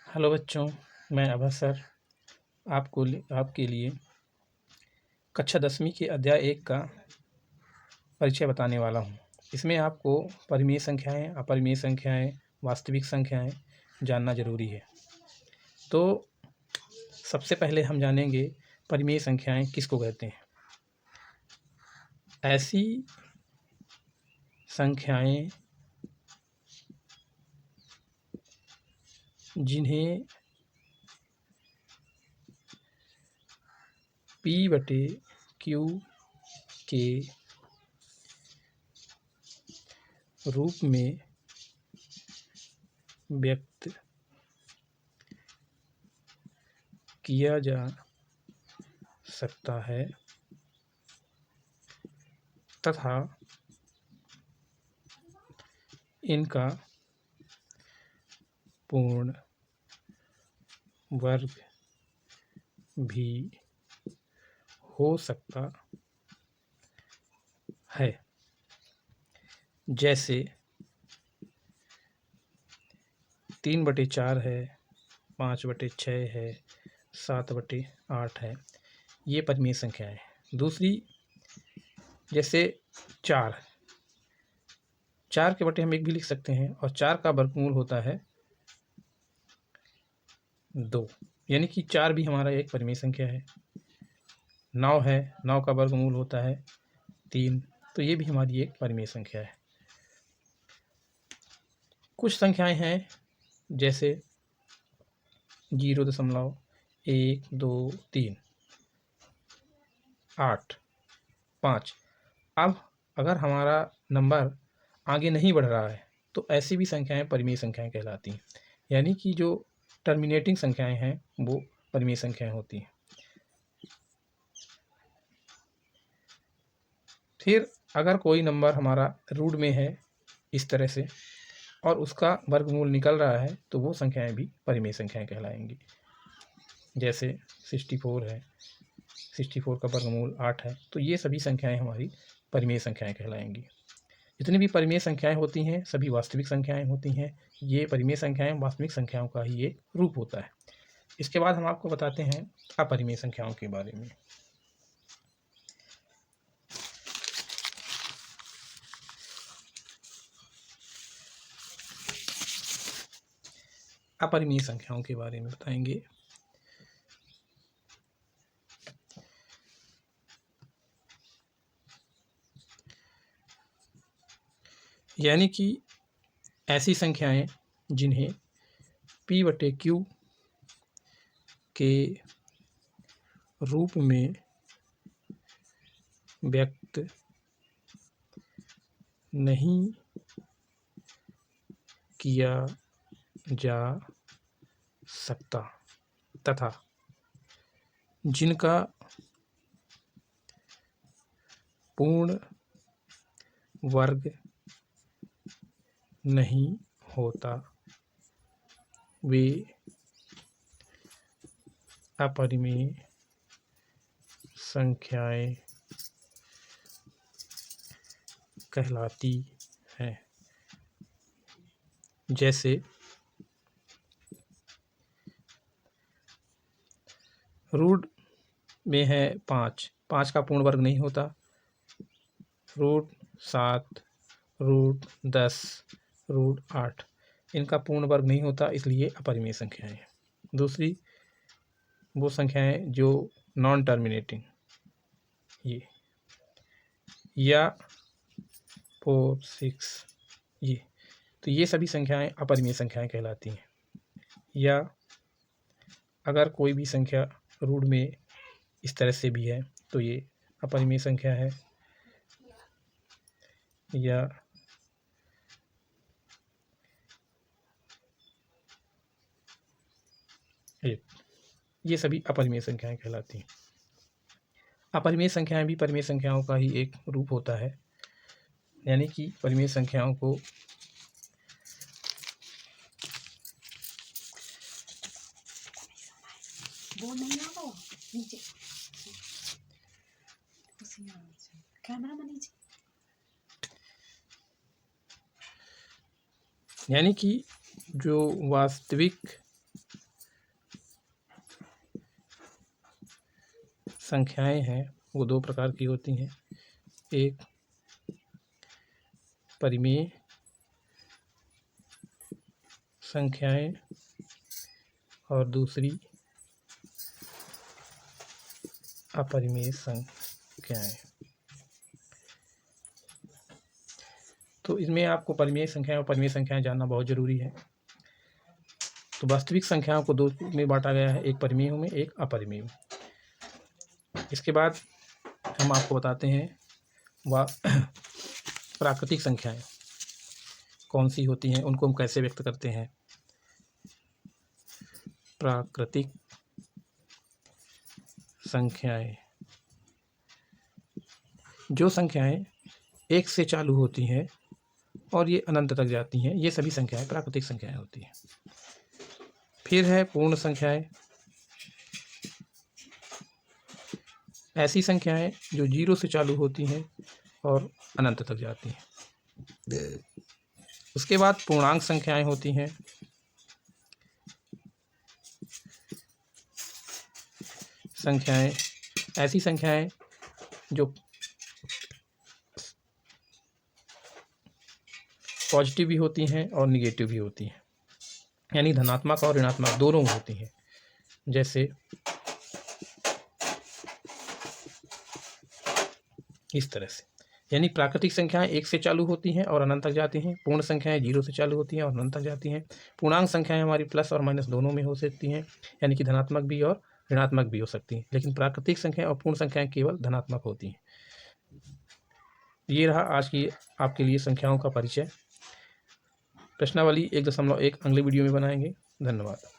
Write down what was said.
Hello बच्चों, मैं अभय sir आपके लिए कक्षा 10वीं के अध्याय 1 का परिचय बताने वाला हूँ। इसमें आपको परिमेय संख्याएं, अपरिमेय संख्याएं, वास्तविक संख्याएं जानना जरूरी है। तो सबसे पहले हम जानेंगे परिमेय संख्याएं किसको कहते हैं। ऐसी संख्याएं जिन्हें P/Q के रूप में व्यक्त किया जा सकता है तथा इनका पूर्ण वर्ग भी हो सकता है। जैसे 3/4 है, 5/6 है, 7/8 है, ये परिमेय संख्या है। दूसरी जैसे 4 के बटे हम 1 भी लिख सकते हैं और 4 का वर्गमूल होता है 2, यानी कि 4 भी हमारा एक परिमेय संख्या है। 9 है, 9 का वर्गमूल होता है 3, तो ये भी हमारी एक परिमेय संख्या है। कुछ संख्याएं हैं जैसे 0.1, 2, 3, 8, 5। अब अगर हमारा नंबर आगे नहीं बढ़ रहा है तो ऐसी भी संख्याएं परिमेय संख्याएं कहलाती हैं, यानी कि जो टर्मिनेटिंग संख्याएं हैं वो परिमेय संख्याएं होती हैं। फिर अगर कोई नंबर हमारा रूट में है इस तरह से और उसका वर्गमूल निकल रहा है तो वो संख्याएं भी परिमेय संख्याएं कहलाएंगी। जैसे 64 है, 64 का वर्गमूल 8 है, तो ये सभी संख्याएं हमारी परिमेय संख्याएं कहलाएंगी। जितनी भी परिमेय संख्याएं होती हैं सभी वास्तविक संख्याएं होती हैं। ये परिमेय संख्याएं वास्तविक संख्याओं का ही एक रूप होता है। इसके बाद हम आपको बताते हैं अपरिमेय संख्याओं के बारे में। अपरिमेय संख्याओं के बारे में बताएंगे। यानी कि ऐसी संख्याएं जिन्हें P/Q के रूप में व्यक्त नहीं किया जा सकता तथा जिनका पूर्ण वर्ग नहीं होता वे अपरिमेय संख्याएं कहलाती हैं। जैसे रूट में है 5, 5 का पूर्ण वर्ग नहीं होता। रूट 7, रूट 10, रूट 8, इनका पूर्ण वर्ग नहीं होता, इसलिए अपरिमेय संख्याएं हैं। दूसरी वो संख्याएं जो नॉन टर्मिनेटिंग, ये या 4, 6, ये, तो ये सभी संख्याएं अपरिमेय संख्याएं कहलाती हैं। या अगर कोई भी संख्या रूट में इस तरह से भी है तो ये अपरिमेय संख्या है। या ये सभी अपरिमेय संख्याएं कहलाती हैं। अपरिमेय संख्याएं भी परिमेय संख्याओं का ही एक रूप होता है, यानी कि परिमेय संख्याओं को यानी कि जो वास्तविक संख्याएं हैं वो दो प्रकार की होती हैं, एक परिमेय संख्याएं और दूसरी अपरिमेय संख्याएं। तो इसमें आपको परिमेय संख्याएं और परिमेय संख्याएं जानना बहुत ज़रूरी है। तो वास्तविक संख्याओं को दो में बांटा गया है, एक परिमेय में, एक अपरिमेय में। इसके बाद हम आपको बताते हैं प्राकृतिक संख्याएं कौन सी होती हैं, उनको हम कैसे व्यक्त करते हैं। प्राकृतिक संख्याएं, जो संख्याएं एक से चालू होती हैं और ये अनंत तक जाती हैं, ये सभी संख्याएं प्राकृतिक संख्याएं होती हैं। फिर है पूर्ण संख्याएं, ऐसी संख्याएं जो 0 से चालू होती हैं और अनंत तक जाती हैं। उसके बाद पूर्णांक संख्याएं होती हैं, ऐसी संख्याएं जो पॉजिटिव भी होती हैं और निगेटिव भी होती हैं, यानी धनात्मक और ऋणात्मक दोनों होती हैं। जैसे इस तरह से, यानी प्राकृतिक संख्याएं 1 से चालू होती हैं और अनंत तक जाती हैं, पूर्ण संख्याएं 0 से चालू होती हैं और अनंत तक जाती हैं, पूर्णांक संख्याएं हमारी प्लस और माइनस दोनों में हो सकती हैं, यानी कि धनात्मक भी और ऋणात्मक भी हो सकती हैं, लेकिन प्राकृतिक संख्याएं और पूर्ण संख्याएं केवल धनात्मक होती हैं। ये रहा आज की आपके लिए संख्याओं का परिचय। प्रश्नावली 1.1 अगले वीडियो में बनाएंगे। धन्यवाद।